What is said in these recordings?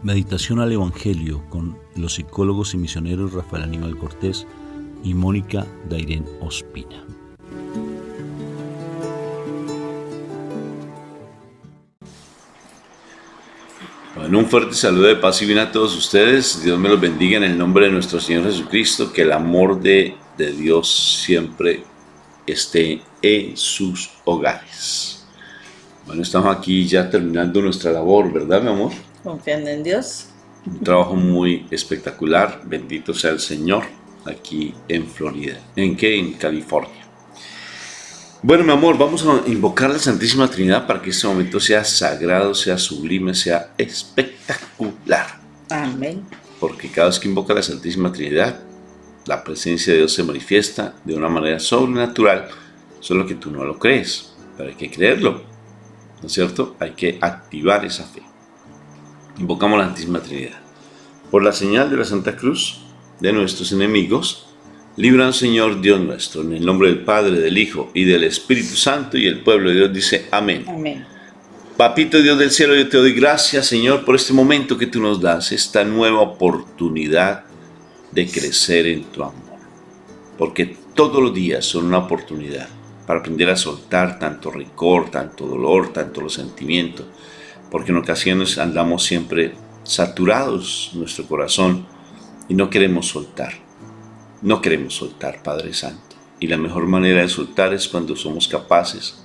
Meditación al Evangelio con los psicólogos y misioneros Rafael Aníbal Cortés y Mónica Dairén Ospina. Bueno, un fuerte saludo de paz y bien a todos ustedes. Dios me los bendiga en el nombre de nuestro Señor Jesucristo. Que el amor de Dios siempre esté en sus hogares. Bueno, estamos aquí ya terminando nuestra labor, ¿verdad, mi amor? Confiando en Dios. Un trabajo muy espectacular, bendito sea el Señor, aquí en Florida. ¿En qué? En California. Bueno, mi amor, vamos a invocar a la Santísima Trinidad para que este momento sea sagrado, sea sublime, sea espectacular. Amén. Porque cada vez que invoca a la Santísima Trinidad, la presencia de Dios se manifiesta de una manera sobrenatural, solo que tú no lo crees, pero hay que creerlo, ¿no es cierto? Hay que activar esa fe. Invocamos a la Santísima Trinidad. Por la señal de la Santa Cruz de nuestros enemigos, líbranos, Señor Dios nuestro, en el nombre del Padre, del Hijo y del Espíritu Santo, y el pueblo de Dios dice amén. Amén. Papito Dios del cielo, yo te doy gracias, Señor, por este momento que tú nos das, esta nueva oportunidad de crecer en tu amor. Porque todos los días son una oportunidad para aprender a soltar tanto rencor, tanto dolor, tanto los sentimientos. Porque en ocasiones andamos siempre saturados nuestro corazón y no queremos soltar. No queremos soltar, Padre Santo. Y la mejor manera de soltar es cuando somos capaces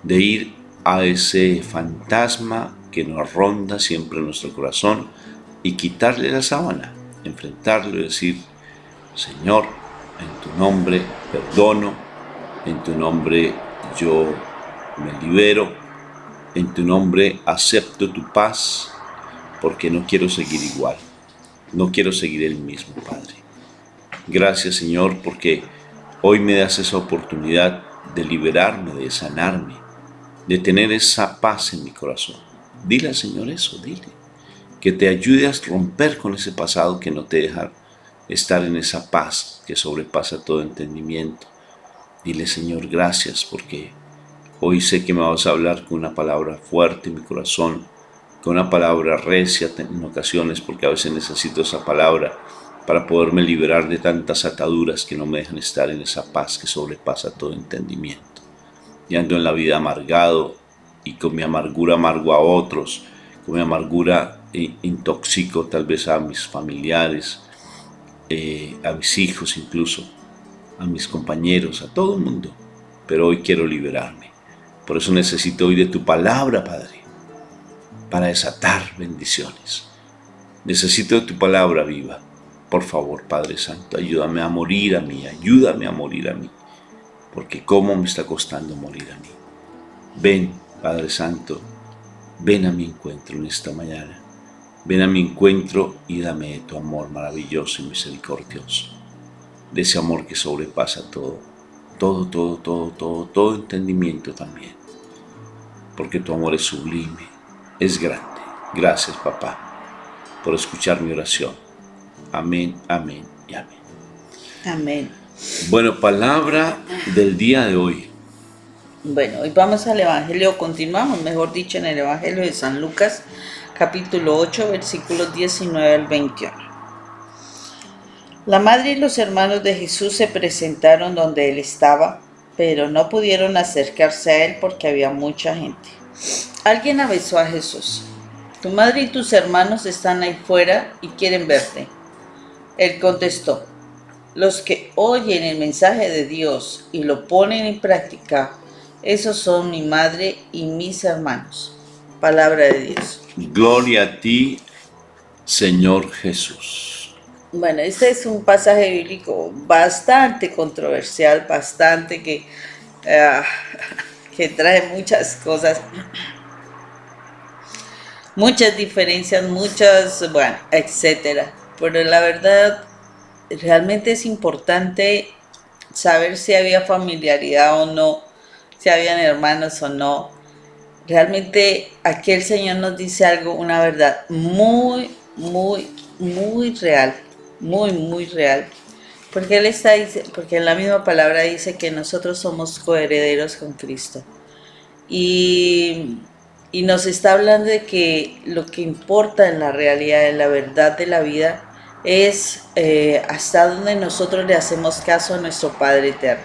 de ir a ese fantasma que nos ronda siempre en nuestro corazón y quitarle la sábana, enfrentarlo y decir: Señor, en tu nombre perdono, en tu nombre yo me libero, en tu nombre acepto tu paz, porque no quiero seguir igual, no quiero seguir el mismo, Padre. Gracias, Señor, porque hoy me das esa oportunidad de liberarme, de sanarme, de tener esa paz en mi corazón. Dile al Señor eso, dile, que te ayude a romper con ese pasado que no te deja estar en esa paz que sobrepasa todo entendimiento. Dile: Señor, gracias, porque hoy sé que me vas a hablar con una palabra fuerte en mi corazón, con una palabra recia en ocasiones, porque a veces necesito esa palabra para poderme liberar de tantas ataduras que no me dejan estar en esa paz que sobrepasa todo entendimiento. Y ando en la vida amargado, y con mi amargura amargo a otros, con mi amargura intoxico tal vez a mis familiares, a mis hijos incluso, a mis compañeros, a todo el mundo. Pero hoy quiero liberarme. Por eso necesito hoy de tu palabra, Padre, para desatar bendiciones. Necesito de tu palabra viva. Por favor, Padre Santo, ayúdame a morir a mí, ayúdame a morir a mí, porque cómo me está costando morir a mí. Ven, Padre Santo, ven a mi encuentro en esta mañana. Ven a mi encuentro y dame de tu amor maravilloso y misericordioso, de ese amor que sobrepasa todo entendimiento también, porque tu amor es sublime, es grande. Gracias, papá, por escuchar mi oración. Amén, amén y amén. Amén. Bueno, palabra del día de hoy. Bueno, hoy vamos al Evangelio, continuamos, mejor dicho, en el Evangelio de San Lucas, capítulo 8, versículos 19 al 21. La madre y los hermanos de Jesús se presentaron donde él estaba, pero no pudieron acercarse a él porque había mucha gente. Alguien avisó a Jesús: tu madre y tus hermanos están ahí fuera y quieren verte. Él contestó: los que oyen el mensaje de Dios y lo ponen en práctica, esos son mi madre y mis hermanos. Palabra de Dios. Gloria a ti, Señor Jesús. Bueno, este es un pasaje bíblico bastante controversial, bastante que trae muchas cosas, muchas diferencias, bueno, etcétera. Pero la verdad, realmente es importante saber si había familiaridad o no, si habían hermanos o no. Realmente aquí el Señor nos dice algo, una verdad muy real, muy real. Porque porque en la misma palabra dice que nosotros somos coherederos con Cristo. Y y nos está hablando de que lo que importa en la realidad, en la verdad de la vida, es hasta dónde nosotros le hacemos caso a nuestro Padre Eterno,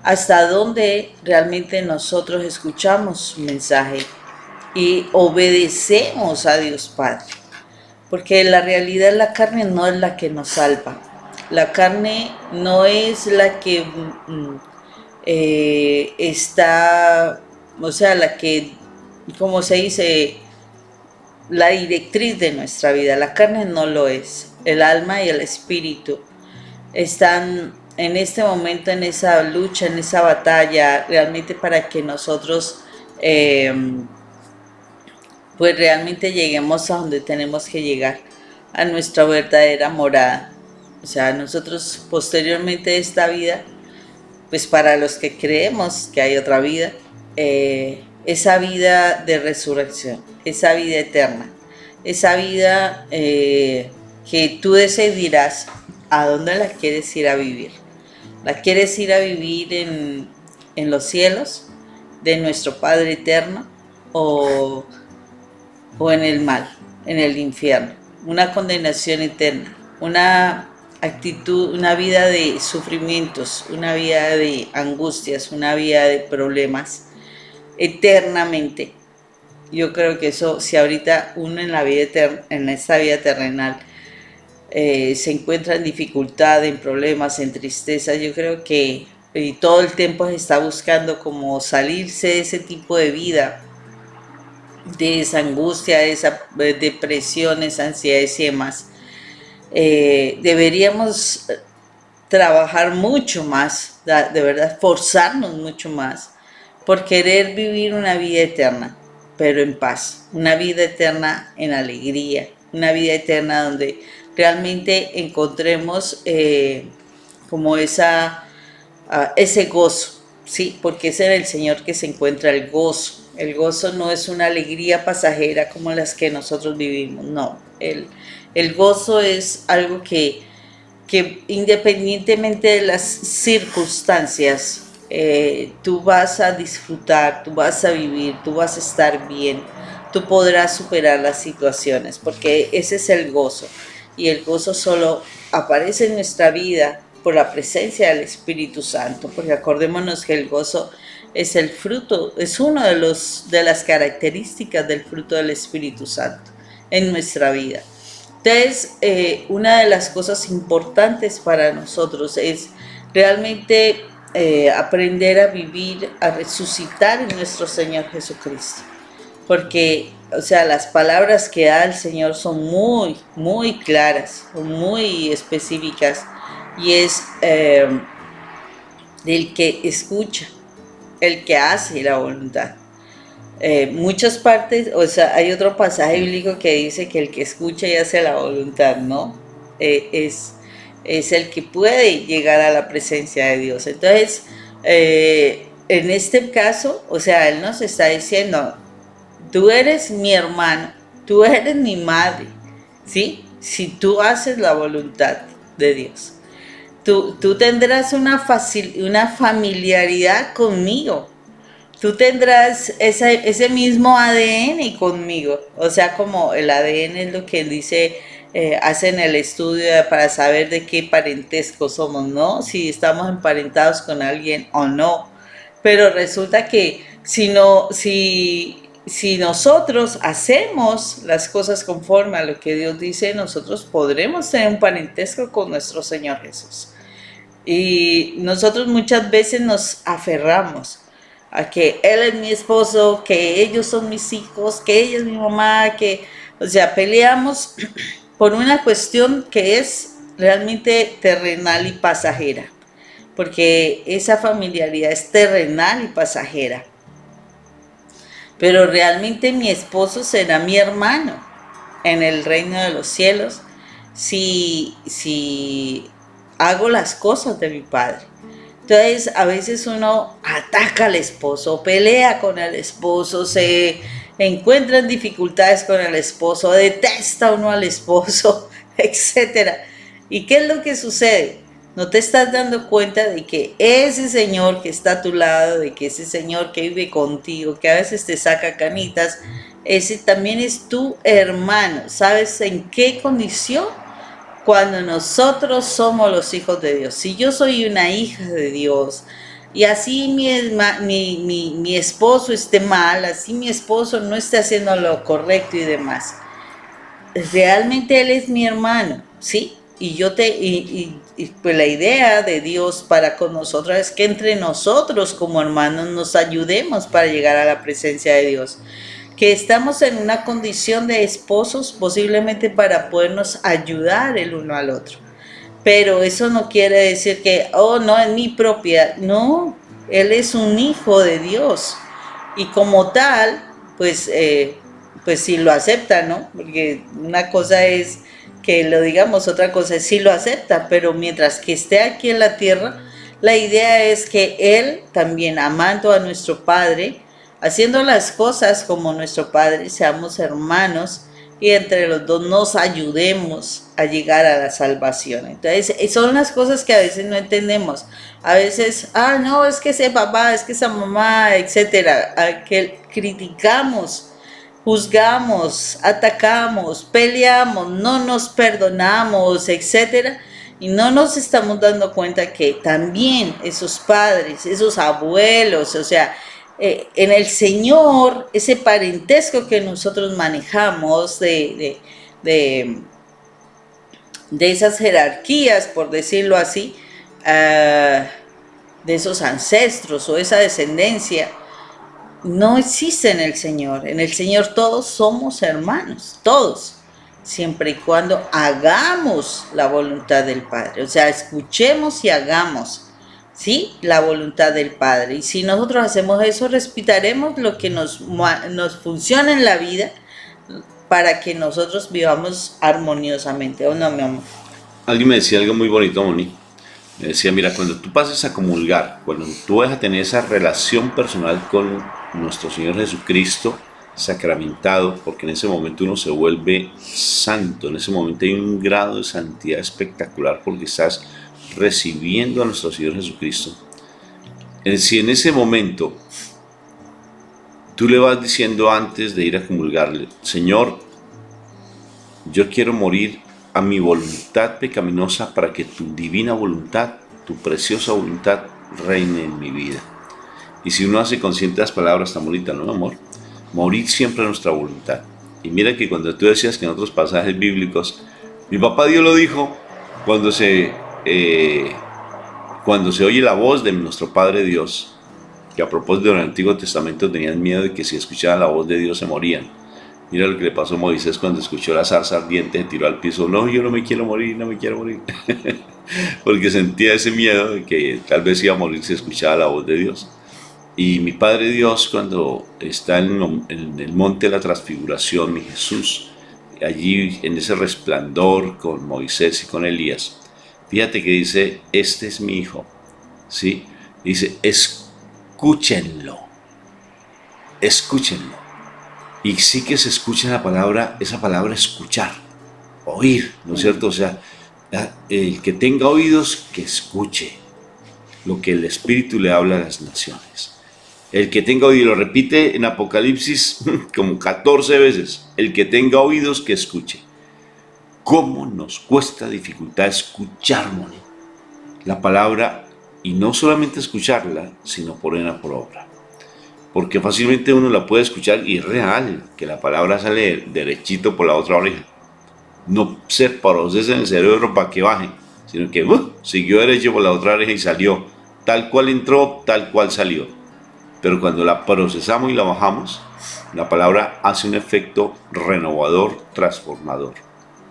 hasta dónde realmente nosotros escuchamos su mensaje y obedecemos a Dios Padre. Porque la realidad la carne no es la que nos salva. La carne no es la que está, o sea, la que, como se dice, la directriz de nuestra vida. La carne no lo es. El alma y el espíritu están en este momento en esa lucha, en esa batalla, realmente para que nosotros pues realmente lleguemos a donde tenemos que llegar, a nuestra verdadera morada. O sea, nosotros posteriormente de esta vida, pues para los que creemos que hay otra vida, esa vida de resurrección, esa vida eterna, esa vida que tú decidirás a dónde la quieres ir a vivir. ¿La quieres ir a vivir en los cielos de nuestro Padre Eterno o en el mal, en el infierno? Una condenación eterna, una actitud, una vida de sufrimientos, una vida de angustias, una vida de problemas eternamente. Yo creo que eso, si ahorita uno en la vida eterna, en esta vida terrenal, se encuentra en dificultad, en problemas, en tristeza, yo creo que todo el tiempo se está buscando como salirse de ese tipo de vida, de esa angustia, de esa depresión, esa ansiedades y demás. Deberíamos trabajar mucho más, de verdad, esforzarnos mucho más por querer vivir una vida eterna, pero en paz, una vida eterna en alegría, una vida eterna donde realmente encontremos como ese gozo, ¿sí? Porque es en el Señor que se encuentra el gozo. El gozo no es una alegría pasajera como las que nosotros vivimos, no. El gozo es algo que independientemente de las circunstancias, tú vas a disfrutar, tú vas a vivir, tú vas a estar bien, tú podrás superar las situaciones, porque ese es el gozo. Y el gozo solo aparece en nuestra vida por la presencia del Espíritu Santo, porque acordémonos que el gozo es el fruto, es una de las características del fruto del Espíritu Santo en nuestra vida. Entonces, una de las cosas importantes para nosotros es realmente aprender a vivir, a resucitar en nuestro Señor Jesucristo. Porque, o sea, las palabras que da el Señor son muy, muy claras, muy específicas. Y es el que escucha, el que hace la voluntad. Muchas partes, o sea, hay otro pasaje bíblico que dice que el que escucha y hace la voluntad, ¿no? Es el que puede llegar a la presencia de Dios. Entonces, en este caso, o sea, Él nos está diciendo, tú eres mi hermano, tú eres mi madre, ¿sí? Si tú haces la voluntad de Dios. Tú tendrás una familiaridad conmigo. Tú tendrás ese mismo ADN conmigo. O sea, como el ADN es lo que dice, hacen el estudio para saber de qué parentesco somos, ¿no? Si estamos emparentados con alguien o no. Pero resulta que si nosotros hacemos las cosas conforme a lo que Dios dice, nosotros podremos tener un parentesco con nuestro Señor Jesús. Y nosotros muchas veces nos aferramos a que Él es mi esposo, que ellos son mis hijos, que ella es mi mamá, o sea, peleamos por una cuestión que es realmente terrenal y pasajera, porque esa familiaridad es terrenal y pasajera. Pero realmente mi esposo será mi hermano en el reino de los cielos si hago las cosas de mi Padre. Entonces, a veces uno ataca al esposo, pelea con el esposo, se encuentra en dificultades con el esposo, detesta uno al esposo, etc. ¿Y qué es lo que sucede? No te estás dando cuenta de que ese Señor que está a tu lado, de que ese Señor que vive contigo, que a veces te saca canitas, ese también es tu hermano. ¿Sabes en qué condición? Cuando nosotros somos los hijos de Dios. Si yo soy una hija de Dios y así mi esposo esté mal, así mi esposo no esté haciendo lo correcto y demás, realmente él es mi hermano, ¿sí? Pues la idea de Dios para con nosotros es que entre nosotros como hermanos nos ayudemos para llegar a la presencia de Dios, que estamos en una condición de esposos posiblemente para podernos ayudar el uno al otro. Pero eso no quiere decir que, oh, no, es mi propiedad. No, él es un hijo de Dios. Y como tal, pues si lo acepta, ¿no? Porque una cosa es que lo digamos, otra cosa es si lo acepta, pero mientras que esté aquí en la tierra, la idea es que él también, amando a nuestro Padre, haciendo las cosas como nuestro Padre, seamos hermanos y entre los dos nos ayudemos a llegar a la salvación. Entonces, son las cosas que a veces no entendemos. A veces, no, es que ese papá, es que esa mamá, etcétera, que criticamos, juzgamos, atacamos, peleamos, no nos perdonamos, etcétera, y no nos estamos dando cuenta que también esos padres, esos abuelos, o sea, en el Señor, ese parentesco que nosotros manejamos de, de esas jerarquías, por decirlo así, de esos ancestros o esa descendencia, no existe en el Señor. En el Señor todos somos hermanos, todos, siempre y cuando hagamos la voluntad del Padre. O sea, escuchemos y hagamos, ¿sí?, la voluntad del Padre. Y si nosotros hacemos eso, respetaremos lo que nos funciona en la vida para que nosotros vivamos armoniosamente. ¿O no, mi amor? Alguien me decía algo muy bonito, Moni. Me decía, mira, cuando tú pases a comulgar, cuando tú vas a tener esa relación personal con nuestro Señor Jesucristo, sacramentado, porque en ese momento uno se vuelve santo, en ese momento hay un grado de santidad espectacular porque estás recibiendo a nuestro Señor Jesucristo. Si en ese momento tú le vas diciendo antes de ir a comulgarle, Señor, yo quiero morir a mi voluntad pecaminosa para que tu divina voluntad, tu preciosa voluntad reine en mi vida. Y si uno hace consciente las palabras tan bonitas, ¿no, amor? Morir siempre a nuestra voluntad. Y mira que cuando tú decías que en otros pasajes bíblicos, mi papá Dios lo dijo, cuando se oye la voz de nuestro Padre Dios, que a propósito del Antiguo Testamento tenían miedo de que si escuchaban la voz de Dios se morían. Mira lo que le pasó a Moisés cuando escuchó la zarza ardiente, se tiró al piso, no, yo no me quiero morir, no me quiero morir. Porque sentía ese miedo de que tal vez iba a morir si escuchaba la voz de Dios. Y mi Padre Dios, cuando está en el monte de la transfiguración, mi Jesús, allí en ese resplandor con Moisés y con Elías, fíjate que dice, este es mi hijo, ¿sí? Dice, escúchenlo, escúchenlo. Y sí que se escucha la palabra, esa palabra escuchar, oír, ¿no es cierto? O sea, el que tenga oídos, que escuche lo que el Espíritu le habla a las naciones. El que tenga oídos, lo repite en Apocalipsis como 14 veces, el que tenga oídos, que escuche. ¿Cómo nos cuesta dificultad escuchar, Moni, la palabra? Y no solamente escucharla, sino ponerla por obra. Porque fácilmente uno la puede escuchar y es real que la palabra sale derechito por la otra oreja. No se procesa en el cerebro para que baje, sino que siguió derecho por la otra oreja y salió. Tal cual entró, tal cual salió. Pero cuando la procesamos y la bajamos, la palabra hace un efecto renovador, transformador.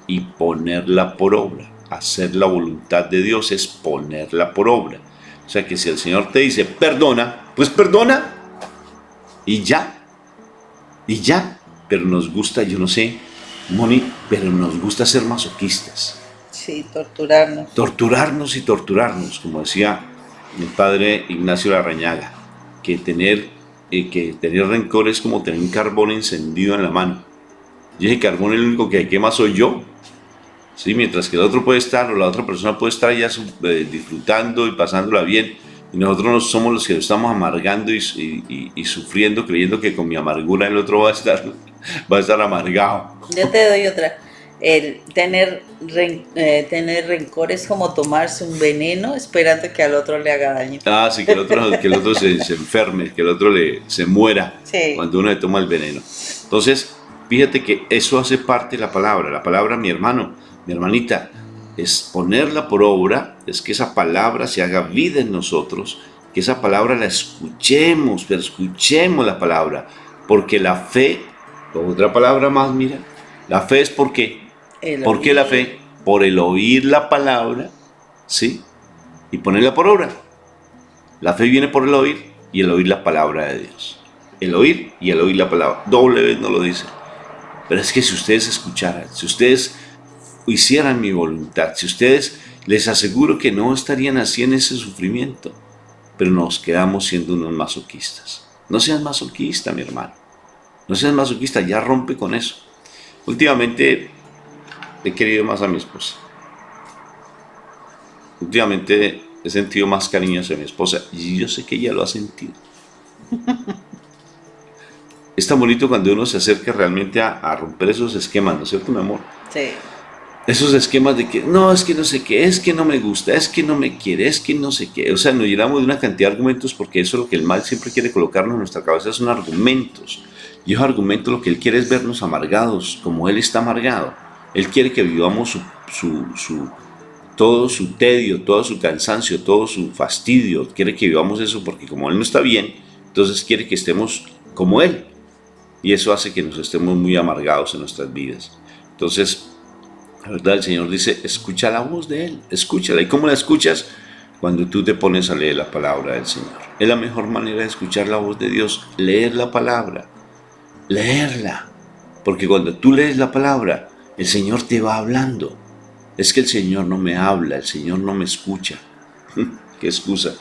Y ponerla por obra. Hacer la voluntad de Dios es ponerla por obra. O sea que si el Señor te dice perdona, pues perdona. Y ya, pero nos gusta, yo no sé, Moni, pero nos gusta ser masoquistas. Sí, torturarnos. Torturarnos, como decía mi padre Ignacio Larrañaga, que tener rencor es como tener un carbón encendido en la mano. Y ese carbón el único que quema soy yo. ¿sí? Mientras que el otro puede estar o la otra persona puede estar ya disfrutando y pasándola bien, y nosotros no somos los que estamos amargando y sufriendo, creyendo que con mi amargura el otro va a estar amargado. Yo te doy otra. El tener rencor es como tomarse un veneno esperando que al otro le haga daño. Ah, sí, que el otro se enferme, que el otro se muera Sí. cuando uno le toma el veneno. Entonces, fíjate que eso hace parte de la palabra. La palabra, mi hermano, mi hermanita, es ponerla por obra, es que esa palabra se haga vida en nosotros, que esa palabra la escuchemos, pero escuchemos la palabra, porque la fe, otra palabra más, mira, la fe es porque, ¿por qué la fe? Por el oír la palabra, ¿sí? Y ponerla por obra. La fe viene por el oír y el oír la palabra de Dios. El oír y el oír la palabra. Doble vez no lo dice. Pero es que si ustedes escucharan, si ustedes hicieran mi voluntad, si ustedes, les aseguro que no estarían así en ese sufrimiento, pero nos quedamos siendo unos masoquistas. No seas masoquista, mi hermano. No seas masoquista, ya rompe con eso. Últimamente he querido más a mi esposa. Últimamente he sentido más cariño hacia mi esposa y yo sé que ella lo ha sentido. Es tan bonito cuando uno se acerca realmente a romper esos esquemas, ¿no es cierto, mi amor? Sí. Esos esquemas de que, no, es que no sé qué, es que no me gusta, es que no me quiere, es que no sé qué. O sea, nos llenamos de una cantidad de argumentos porque eso es lo que el mal siempre quiere colocarnos en nuestra cabeza, son argumentos. Y esos argumentos lo que él quiere es vernos amargados, como él está amargado. Él quiere que vivamos todo su tedio, todo su cansancio, todo su fastidio. Quiere que vivamos eso porque como él no está bien, entonces quiere que estemos como él. Y eso hace que nos estemos muy amargados en nuestras vidas. Entonces, la verdad, el Señor dice, escucha la voz de Él, escúchala. ¿Y cómo la escuchas? Cuando tú te pones a leer la palabra del Señor. Es la mejor manera de escuchar la voz de Dios, leer la palabra, leerla. Porque cuando tú lees la palabra, el Señor te va hablando. Es que el Señor no me habla, el Señor no me escucha. ¿Qué excusa?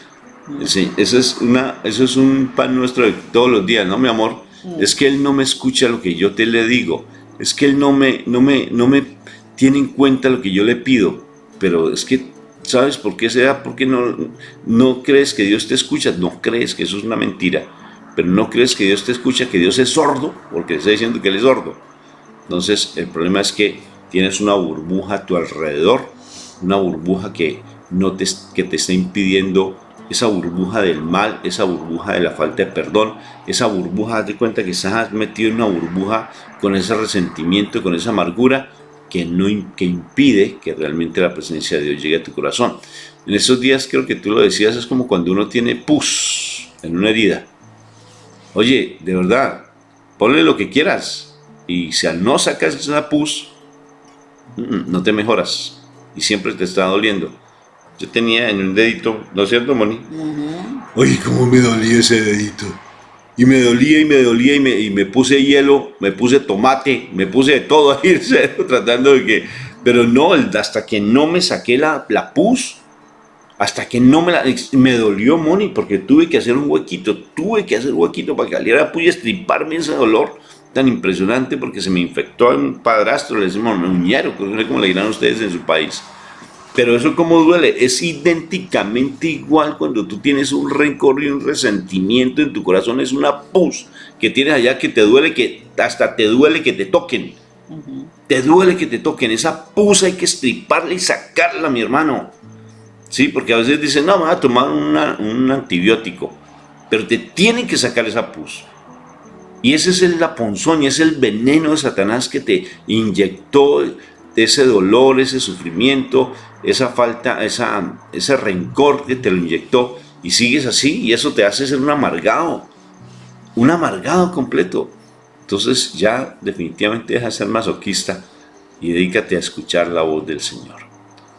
Eso es un pan nuestro de todos los días, ¿no, mi amor? Es que Él no me escucha lo que yo le digo. Es que Él no me tiene en cuenta lo que yo le pido. Pero es que, ¿sabes por qué será? Porque no crees que Dios te escucha. No crees, que eso es una mentira. Pero no crees que Dios te escucha, que Dios es sordo, porque está diciendo que Él es sordo. Entonces, el problema es que tienes una burbuja a tu alrededor, una burbuja que te está impidiendo, esa burbuja del mal, esa burbuja de la falta de perdón, esa burbuja, haz de cuenta que estás metido en una burbuja con ese resentimiento, con esa amargura que impide que realmente la presencia de Dios llegue a tu corazón. En esos días, creo que tú lo decías, es como cuando uno tiene pus en una herida. Oye, de verdad, ponle lo que quieras y si al no sacas esa pus, no te mejoras y siempre te está doliendo. Yo tenía en un dedito, ¿no es cierto, Moni? Oye, cómo me dolía ese dedito. Y me dolía y me puse hielo, me puse tomate, me puse de todo ahí, tratando de que... Pero no, hasta que no me saqué la pus, hasta que no me dolió, Moni, porque tuve que hacer un huequito para que saliera la pus y estriparme ese dolor tan impresionante, porque se me infectó un padrastro, le decimos uñero, como le dirán ustedes en su país. Pero eso cómo duele, es idénticamente igual cuando tú tienes un rencor y un resentimiento en tu corazón, es una pus que tienes allá que te duele, que hasta te duele que te toquen. Te duele que te toquen, esa pus hay que estriparla y sacarla, mi hermano. Sí, porque a veces dicen, no, me voy a tomar un antibiótico, pero te tienen que sacar esa pus. Y ese es la ponzoña, es el veneno de Satanás que te inyectó ese dolor, ese sufrimiento, esa falta, ese rencor que te lo inyectó, y sigues así, y eso te hace ser un amargado completo. Entonces ya definitivamente deja de ser masoquista y dedícate a escuchar la voz del Señor,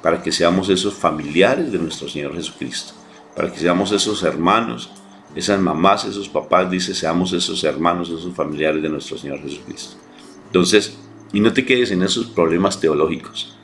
para que seamos esos familiares de nuestro Señor Jesucristo, para que seamos esos hermanos, esas mamás, esos papás, dice, seamos esos hermanos, esos familiares de nuestro Señor Jesucristo. Entonces, y no te quedes en esos problemas teológicos,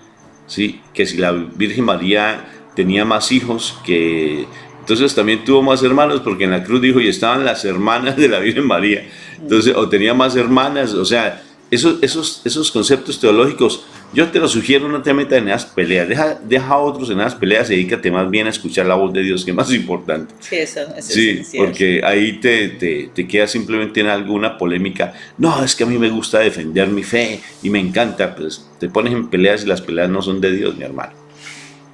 ¿sí? Que si la Virgen María tenía más hijos, que entonces también tuvo más hermanos, porque en la cruz dijo, y estaban las hermanas de la Virgen María, entonces, o tenía más hermanas, o sea, esos conceptos teológicos Yo te lo sugiero, no te metas en esas peleas, deja a otros en esas peleas y dedícate más bien a escuchar la voz de Dios, que es más importante. Sí, eso es Sí, esencial. porque ahí te quedas simplemente en alguna polémica. No, es que a mí me gusta defender mi fe y me encanta. Pues te pones en peleas y las peleas no son de Dios, mi hermano.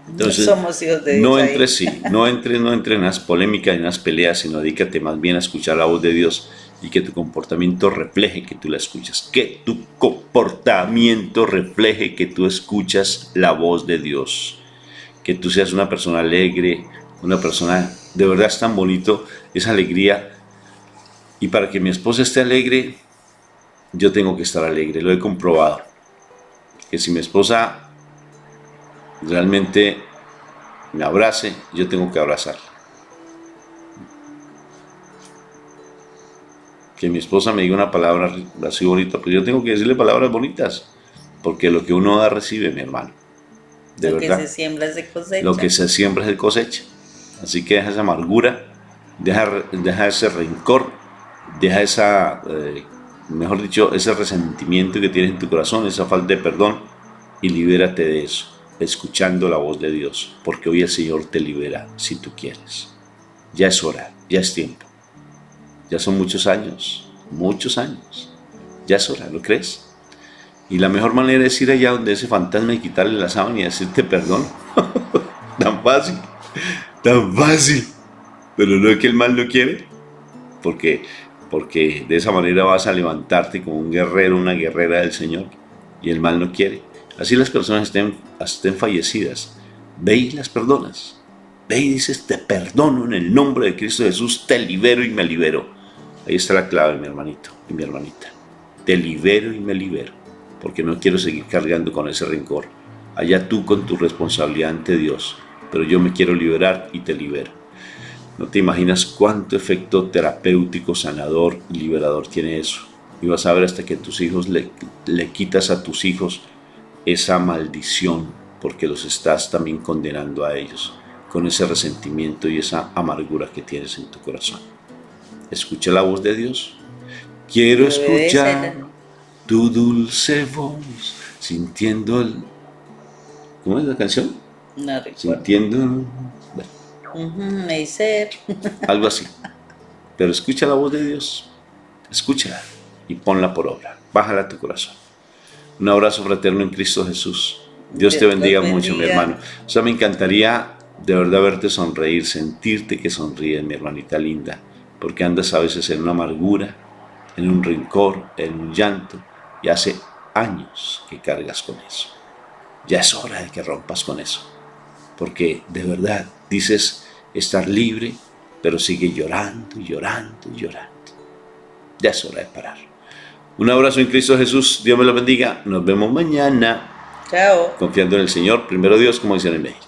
No Entonces, somos hijos de Dios ahí. no entres en las polémicas, en las peleas, sino dedícate más bien a escuchar la voz de Dios y que tu comportamiento refleje que tú la escuchas. Que tu comportamiento refleje que tú escuchas la voz de Dios. Que tú seas una persona alegre, una persona, de verdad es tan bonito esa alegría. Y para que mi esposa esté alegre, yo tengo que estar alegre, lo he comprobado. Que si mi esposa realmente me abrace, yo tengo que abrazarla. Que mi esposa me diga una palabra así bonita, pues yo tengo que decirle palabras bonitas, porque lo que uno da recibe, mi hermano. De Lo verdad. que se siembra se cosecha. Lo que se siembra se cosecha. Así que deja esa amargura, deja ese rencor, deja esa, mejor dicho, ese resentimiento que tienes en tu corazón, esa falta de perdón, y libérate de eso, escuchando la voz de Dios, porque hoy el Señor te libera si tú quieres. Ya es hora, ya es tiempo. Ya son muchos años. Ya es hora, ¿lo crees? Y la mejor manera es ir allá donde ese fantasma y quitarle la sábana y decirte perdón. Tan fácil, tan fácil. Pero no es que el mal no quiere, porque de esa manera vas a levantarte como un guerrero, una guerrera del Señor, y el mal no quiere. Así las personas estén fallecidas, ve y las perdonas. Ve y dices, te perdono en el nombre de Cristo Jesús, te libero y me libero. Ahí está la clave, mi hermanito y mi hermanita. Te libero y me libero, porque no quiero seguir cargando con ese rencor. Allá tú con tu responsabilidad ante Dios, pero yo me quiero liberar y te libero. No te imaginas cuánto efecto terapéutico, sanador y liberador tiene eso. Y vas a ver hasta que tus hijos le quitas a tus hijos esa maldición, porque los estás también condenando a ellos, con ese resentimiento y esa amargura que tienes en tu corazón. Escucha la voz de Dios. Quiero escuchar tu dulce voz, sintiendo el... ¿Cómo es la canción? No recuerdo. Sintiendo... Bueno, me dice... algo así. Pero escucha la voz de Dios. Escúchala y ponla por obra. Bájala a tu corazón. Un abrazo fraterno en Cristo Jesús. Dios te bendiga mucho, mi hermano. O sea, me encantaría de verdad verte sonreír, sentirte que sonríes, mi hermanita linda, porque andas a veces en una amargura, en un rencor, en un llanto, y hace años que cargas con eso. Ya es hora de que rompas con eso, porque de verdad dices estar libre, pero sigue llorando y llorando y llorando. Ya es hora de parar. Un abrazo en Cristo Jesús, Dios me lo bendiga, nos vemos mañana. Chao. Confiando en el Señor, primero Dios, como dicen en México.